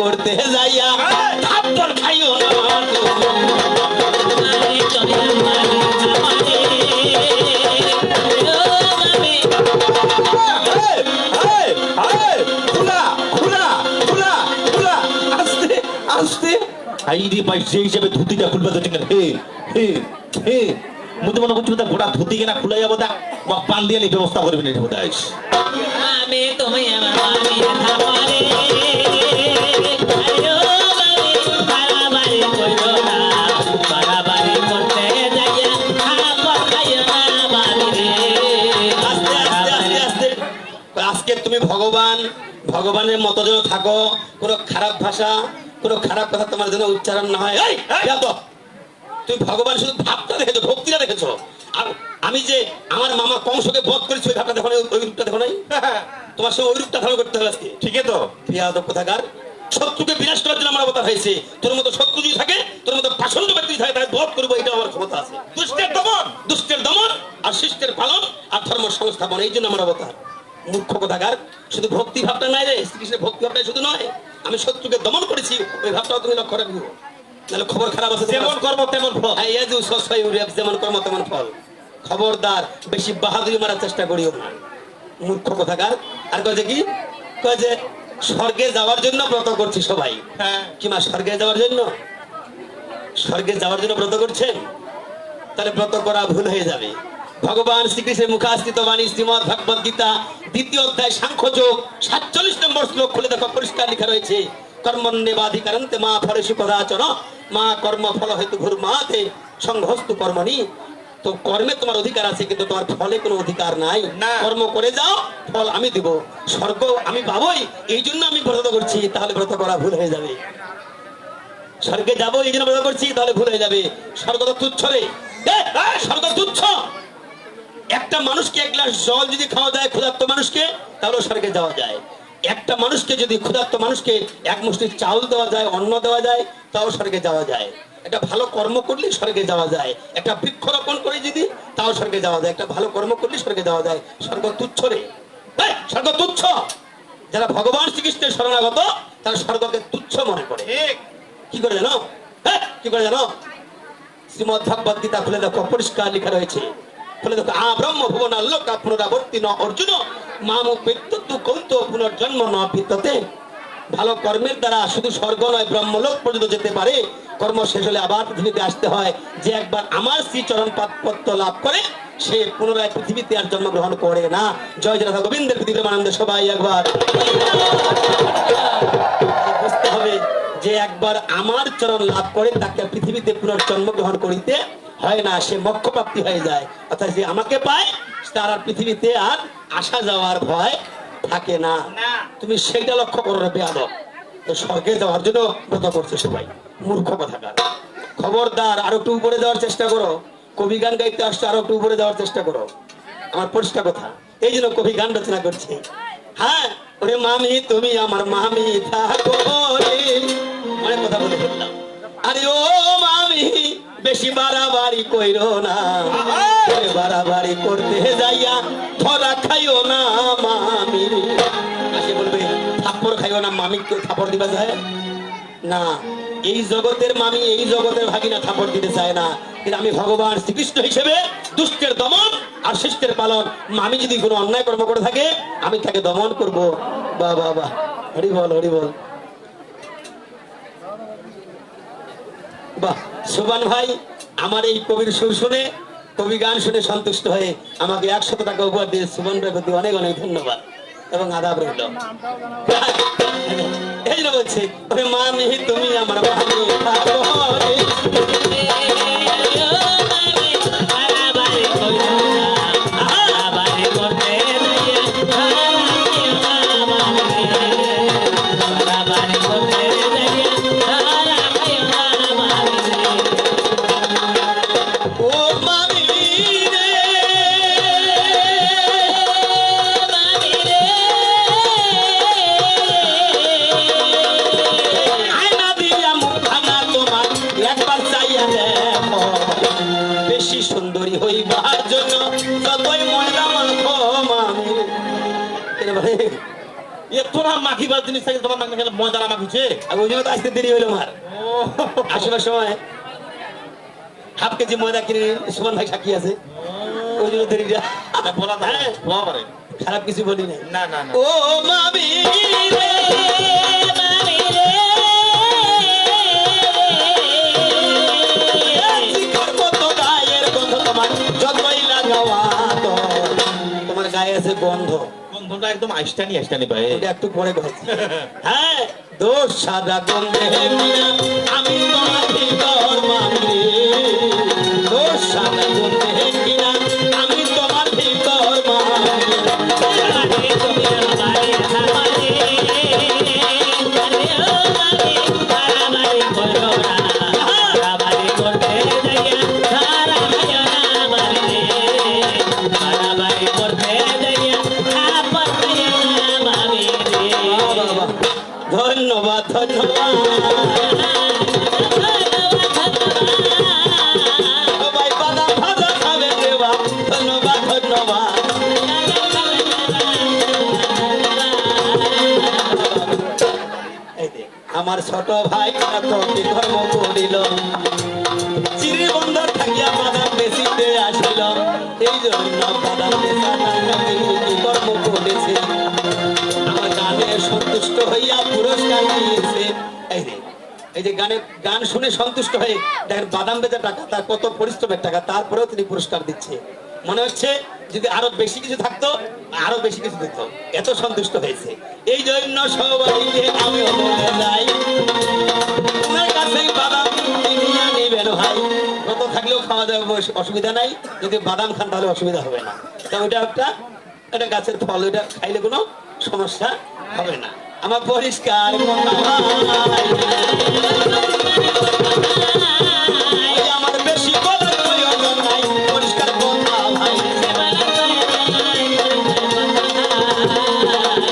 করতে যাইয়া থাপ্পড় খাইও না আইডি পাই সেই হিসেবে ধুতিটা খুলবে তো ঠিক হে হে হে মুতে মনে করছি তা গোটা ধুতি কেনা খুলে যাবো তা পান দিয়ে ব্যবস্থা করবেন এটা বোধ আমি তুমি আমার মামি থামারে আয়ো বাড়াবাড়ি কইরো না বাড়াবাড়ি করতে যাইয়া খাবার খাইও না বাড়ি রে আস্তে আস্তে আস্তে আস্তে আজকে তুমি ভগবানের মতো যেন থাকো, কোনো খারাপ ভাষা কোনো খারাপ কথা তোমার জন্য উচ্চারণ না হয়। এই তুমি ভগবান শুধু ভাবটা দেখেছো, ভক্তিটা দেখেছো। আর আমি যে আমার মামা কংসকে বধ করেছি ওই ভাবটা দেখো না, ওই রূপটা দেখো নাই। তোমার সঙ্গে ওই রূপটা ধারণ করতে হবে আজকে, ঠিক আছে তো? প্রিয়াদব কোথাকার, শত্রুকে বিনাশ করার জন্য আমার অবতার হয়েছে। তোর মতো শত্রু যদি থাকে, তোর মতো পাষণ্ড ব্যক্তি থাকে, তাই বধ করবো, এটা আমার ক্ষমতা আছে। দুষ্টের দমন আর শিষ্টের পালন আর ধর্ম সংস্থাপন, এই জন্য আমার অবতার। মূর্খ কোথাকার, শুধু ভক্তি ভাবটা নাই রে, শ্রীকৃষ্ণের ভক্তি ভাবটাই শুধু নয়, আমি শত্রুকে দমন করেছি, ওই ভাবটাও তুমি লক্ষ্য রাখবো। তাহলে খবর খারাপ আছে, যেমন কর্ম তেমন ফল। যেমন কর্ম তেমন ফল। খবরদার বেশি বাহাদুরি মারার চেষ্টা করিও না, মূর্খ কোথাকার। আর কয়ে কি কয়ে যে স্বর্গে যাওয়ার জন্য ব্রত করছি সবাই। কি মা, স্বর্গে যাওয়ার জন্য? স্বর্গে যাওয়ার জন্য ব্রত করছেন? তাহলে ব্রত করা ভুল হয়ে যাবে। ভগবান শ্রীকৃষ্ণের মুখাস্থিত বাণী শ্রীমদ্ ভগবদ গীতা 2য় অধ্যায় সাংখ্যযোগ 47 নম্বর শ্লোক খুলে দেখো, পরিষ্কার লেখা রয়েছে, কর্মণ্যেবাধিকারন্তে মা ফলেষু কদাচন মা কর্ম ফল হেতু ঘুর্মাতে সংঘস্তু কর্মণি। তো কর্মে তোমার অধিকার আছে, কিন্তু তোমার ফলে কোনো অধিকার নাই। কর্ম করে যাও, ফল আমি দিব, স্বর্গ আমি পাবোই, এই জন্য আমি ব্রত করছি। তাহলে ব্রত করা ভুল হয়ে যাবে। স্বর্গে যাবো এই জন্য ব্রত করছি, তাহলে ভুল হয়ে যাবে। স্বর্গ তো তুচ্ছ রে, স্বর্গ তুচ্ছ। একটা মানুষকে এক গ্লাস জল যদি খাওয়া যায় ক্ষুধার্ত মানুষকে, তাহলে স্বর্গে যাওয়া যায়। একটা মানুষকে যদি ক্ষুধার্ত মানুষকে এক মুষ্টি চাউল দেওয়া যায়, অন্ন দেওয়া যায়, তাও স্বর্গে যাওয়া যায়। একটা ভালো কর্ম করলে স্বর্গে যাওয়া যায়। একটা বৃক্ষরোপণ করে যদি, তাও স্বর্গে যাওয়া যায়। একটা ভালো কর্ম করলে স্বর্গে যাওয়া যায়। স্বর্গ তুচ্ছ রে, স্বর্গ তুচ্ছ। যারা ভগবান শ্রীকৃষ্ণের শরণাগত, তারা স্বর্গকে তুচ্ছ মনে করে। কি করে জানো? কি করে জানো? শ্রীমদ্ ভগবদ গীতা খুলে দেখো, পরিষ্কার লেখা রয়েছে। খুলে দেখো, ব্রহ্ম ভুবন লোকা পুনরাবর্তী ন অর্জুন মাম পেত্তু কৌত পুনর্জন্ম ন বিদ্যতে। ভালো কর্মের দ্বারা শুধু স্বর্গ নয়, ব্রহ্মলোক পর্যন্ত যেতে পারে। কর্ম শেষ হলে আবার পৃথিবীতে আসতে হয়। যে একবার আমার শ্রীচরণ পাদপত্র লাভ করে, সে পুনরায় পৃথিবীতে আর জন্মগ্রহণ করে না। জয় জয় রাধা গোবিন্দের পৃথিবীর আনন্দে সবাই একবার বুঝতে হবে যে একবার আমার চরণ লাভ করে, তাকে পৃথিবীতে পুনর্জন্মগ্রহণ করিতে হয় না, সে মোক্ষ প্রাপ্তি হয়ে যায়। অর্থাৎ যে আমাকে পায়, তার আর পৃথিবীতে আর আসা যাওয়ার ভয় থাকে না। তুমি সেইটা লক্ষ্য করো রে বেয়াদব। তো স্বর্গে যাওয়ার জন্য ব্রত করছে সবাই, মূর্খ কথাকার। খবরদার, আরো একটু উপরে যাওয়ার চেষ্টা করো। কবি গান গাইতে আসছে, আরো একটু উপরে যাওয়ার চেষ্টা করো। আমার পরিষ্কার কথা, এই জন্য কবি গান রচনা করছে। হ্যাঁ, ওরে মামি তুমি আমার মামি থাকো রে, অনেক কথা বলে ফেললাম। আরে ও মামি বেশি বাড়াবাড়ি কইরো না, বাড়াবাড়ি করতে যাইয়া ধরা খাইও না মামি। আসে বলবে থাপ্পড় খাইও না, মামিকে থাপ্পড় দিবা যায় না। এই জগতের মামি, এই জগতের ভাগিনা থাপ্পড় দিতে চায় না। কিন্তু আমি ভগবান শ্রীকৃষ্ণ হিসেবে দুষ্টের দমন আর শিষ্টের পালন। মামি যদি কোনো অন্যায় কর্ম করে থাকে, আমি তাকে দমন করবো। বাহ বাহ বাহ, হরি বল হরি বল। বাহ, সুবান ভাই আমার এই কবির সুর শুনে, কবি গান শুনে সন্তুষ্ট হয়ে আমাকে 100 টাকা উপহার দিয়ে সুবান ভাইয়ের প্রতি অনেক অনেক ধন্যবাদ এবং আদাব রইল। এই জন্য বলছি, মামি তুমি আমার মামি থাকো রে। তোরা মাখিবার জিনিস থাকে তোমার মাখি খেলে ময়দারা মাখিছে আর ওই জন্য তো আজকে দেরি হইলো আমার ও আসবার সময় হাফ কেজি ময়দা কিনে সুমন ভাই সাক্ষী আছে ওই জন্য দেরিটা বলা যায় হওয়া পারে খারাপ কিছু বলি নাই না না না ও মামি রে, মামি রে শিকড় মতো গায়ের গন্ধ তোমার যতই লাগাওয়া তো তোমার গায়ে আছে গন্ধ বন্ধুটা একদম আইস্টানি ভাই এটা একটু পরে কথা হ্যাঁ দোষ সাদা গন্ধে মিয়া আমি তোমার ভিতর মামি রে দোষ সাদা গন্ধে মিয়া আমি তোমার ভিতর মামি বাড়ি তুমি বাড়ি হামারে বাড়ি করো না বাড়ি করতে যাইয়া সারা ভাইয়া মারে বাড়ি করতে যাইয়া আপন ভাইয়া মামি রে বাবা ধন্যবাদ ধন্যবাদ সবাই বাদাম ভাজা খাবে দেবা ধন্যবাদ ধন্যবাদ এই দেখ, আমার ছোট ভাই কি ধর্ম করিল চিরি বন্দর থাকিয়া বাদাম বেশিতে আসিল এই জন্য বাদাম বেচা কি কর্ম করেছে আমার গানে সন্তুষ্ট হইয়া পুরস্কার দিয়েছে এই রে এই যে গান শুনে সন্তুষ্ট হয়ে দেখেন বাদাম বেচা টাকা তার কত পরিশ্রমের টাকা তারপরেও তিনি পুরস্কার দিচ্ছে মনে হচ্ছে যদি আরো বেশি কিছু থাকতো আরো বেশি কিছু দিত এত সন্তুষ্ট হয়েছে এই জন্য সবাইকে আমি বলে যাই তোমার কাছেই বাদাম কিনিয়া নিবেন ভাই কত থাকলেও খাওয়া দাওয়া অসুবিধা নাই যদি বাদাম খান তাহলে অসুবিধা হবে না তা ওইটা একটা গাছের ফল ওইটা খাইলে কোনো সমস্যা হবে না আমার পরিষ্কার কথা ভাই। এই আমার বেশি বলার প্রয়োজন নাই পরিষ্কার কথা ভাই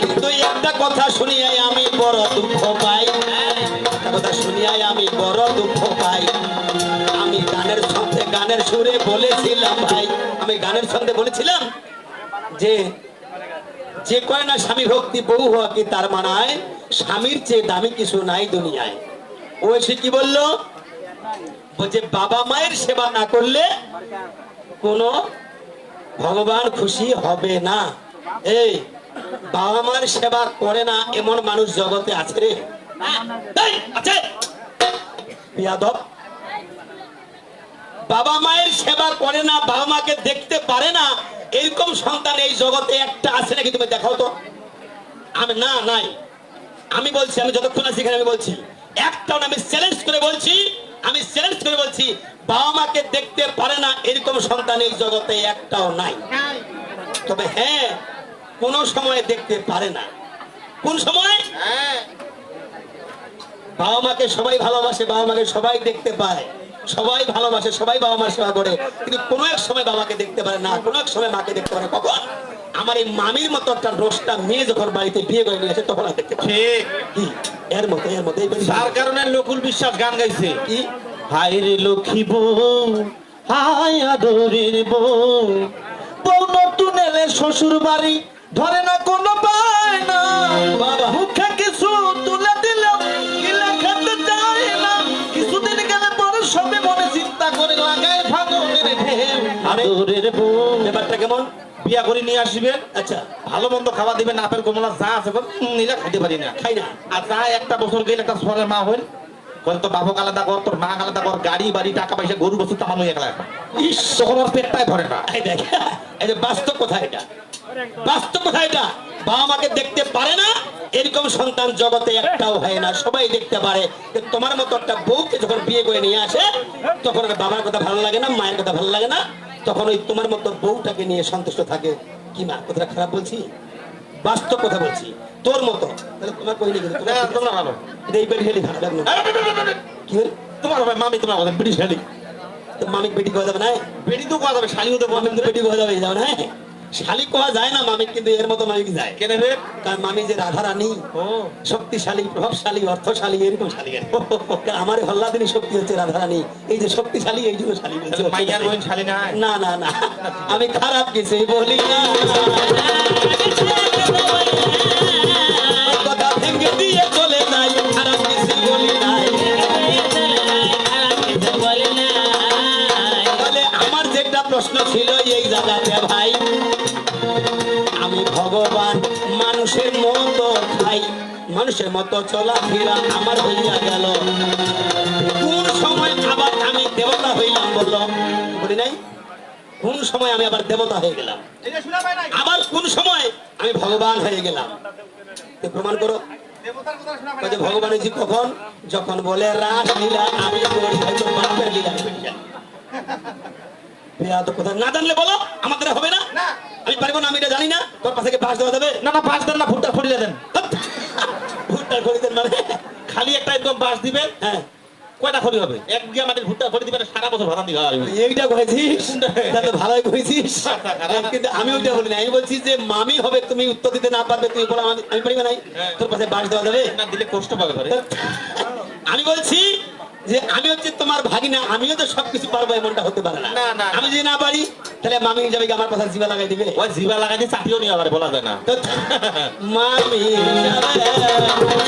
কিন্তু একটা কথা শুনিয়াই আমি বড় দুঃখ পাই একটা কথা শুনিয়াই আমি বড় দুঃখ পাই আমি গানের সুরে বলেছিলাম ভাই আমি গানের ছন্দে বলেছিলাম যে যে কয় না স্বামী ভক্তি বউ হওয়া কি তার মানায় স্বামীর চেয়ে দামি কিছু নাই দুনিয়ায় ও এসে কি বললো বলছে বাবা মায়ের সেবা না করলে কোনো ভগবান খুশি হবে না এই বাবা মায়ের সেবা করে না এমন মানুষ জগতে আছে রে এই, আছে বিয়াদব বাবা মায়ের সেবা করে না বাবা মাকে দেখতে পারে না এরকম সন্তান এই জগতে একটা আছে নাকি তুমি দেখাও তো আমি না নাই আমি বলছি আমি যতক্ষণ আছি এখানে আমি বলছি একটাও না আমি চ্যালেঞ্জ করে বলছি বাবা মাকে দেখতে পারে না এরকম সন্তান এই জগতে একটাও নাই তবে হ্যাঁ কোন সময় দেখতে পারে না কোন সময় বাবা মাকে সবাই ভালোবাসে বাবা মাকে সবাই দেখতে পায় সবাই ভালোবাসে সবাই বাবা মার সেবা করে কিন্তু কোনো এক সময় বাবাকে দেখতে পারে না কোনো এক সময় মাকে দেখতে পারে কখন আমার এই মামির মতো একটা রোস্টা মেয়ে যখন বাড়িতে বিয়ে করে নিয়ে আসে তখন আর দেখতে পারে ঠিক কি এর মতো যার কারণে নকুল বিশ্বাস গান গাইছে কি হায় রে লক্ষ্মী বউ হায় আদরের বউ বউ নতুন এলে শ্বশুর বাড়ি ধরে না কোনো পায় না বাবা। মুখে কিছু তুলে দিলাম গিলে খেতে চায় না কিছুদিন গেলে পরে সবে মনে চিন্তা করে লাগায় ভাঙনের ঢেউ আদরের বউ ব্যাপারটা কেমন বিয়া করে নিয়ে আসবেন আচ্ছা ভালো মন্দ খাওয়া দিবেন আপেল কমলা যা আছে নিলে খাইতে পারি না খাই না আর যা একটা বছর গেলে একটা সরের মা হইল বলে তোর বাবক আলাদা কর তোর মা আলাদা কর গাড়ি বাড়ি টাকা পয়সা গরু বস্তু তামানো একলা ইস তখন ওর পেটটাই ধরে না এই দেখ এই যে বাস্তব কথা এটা বাবা মাকে দেখতে পারে না এরকম সন্তান জগতে একটাও হয় না সবাই দেখতে পারে কিন্তু তোমার মতো একটা বউকে যখন বিয়ে করে নিয়ে আসে তখন ওর বাবার কথা ভালো লাগে না মায়ের কথা ভালো লাগে না তখন ওই তোমার মতো বউটাকে নিয়ে সন্তুষ্ট থাকে কি মা কথাটা খারাপ বলছি বাস্তব কথা বলছি তোর মতো তাহলে তোমার কইনি কিন্তু তোমরা ভালো এই বেড়ি হেলি খারাপ লাগলো কি হল তোমার হবে মামি তোমার কথা ব্রিটিশ শালি তো মামিক বেটি কোয়া যাবে না বেটি তো কোয়া যাবে শালি হতে মামিক তো বেটি কোয়া যাবে যাবে না শালি কোয়া যায় না মামিক কিন্তু এর মতো মামিক যায় কেন রে কারণ মামি যে রাধা রানী ও শক্তিশালী প্রভাবশালী অর্থশালী এরকম শালী আমার হল্লাদিনী শক্তি হচ্ছে রাধা রানী এই যে শক্তিশালী এই জন্য শালী বলছে মাইয়ার বোন শালি না না না না আমি খারাপ কিছুই বলি না মানুষের মতো চলাফেরা আমার হইয়া গেল, কোন সময় আবার আমি দেবতা হইলাম বললো, বলি নাই? কোন সময় আমি আবার দেবতা হয়ে গেলাম, আবার কোন সময় আমি ভগবান হয়ে গেলাম? তো প্রমাণ করো। বলছে ভগবানের জি কখন? যখন বলে রাস লীলা আমি করি, হয়তো বাপের লীলা করি না। বেয়াদব কথা, না জানলে বলো, আমাদের হবে না। আমি পারবো না, আমি এটা জানি না। তোর পাশে বাস দেওয়া যাবে না না বাস দেন না, ভুট্টা ফড়িয়ে দেন। ভুট্টা করে দেন মানে? খালি একটা একদম বাস দিবেন। হ্যাঁ, কয়টা খড়ি হবে? এক বিঘা মাটির ভুট্টা খড়ি দিবেন, সারা বছর ভাড়া দিতে হবে। এইটা করেছিস, তাহলে ভালোই করেছিস। কিন্তু আমি ওইটা বলি না, আমি বলছি যে মামি হবে, তুমি উত্তর দিতে না পারবে, তুমি বলো আমি পারিবে নাই, তোর পাশে বাস দেওয়া যাবে? না দিলে কষ্ট পাবে ঘরে। আমি বলছি যে আমি হচ্ছে তোমার ভাগিনা, আমিও তো সবকিছু পারবো এমনটা হতে পারে না। না, না। আমি যদি না পারি তাহলে মামি যাবে কি আমার কথা জিবা লাগাই দিবে? ওই জিবা লাগাই দিয়ে চাকরিও নিয়ে আবার বলা যায় না। মামি যাবে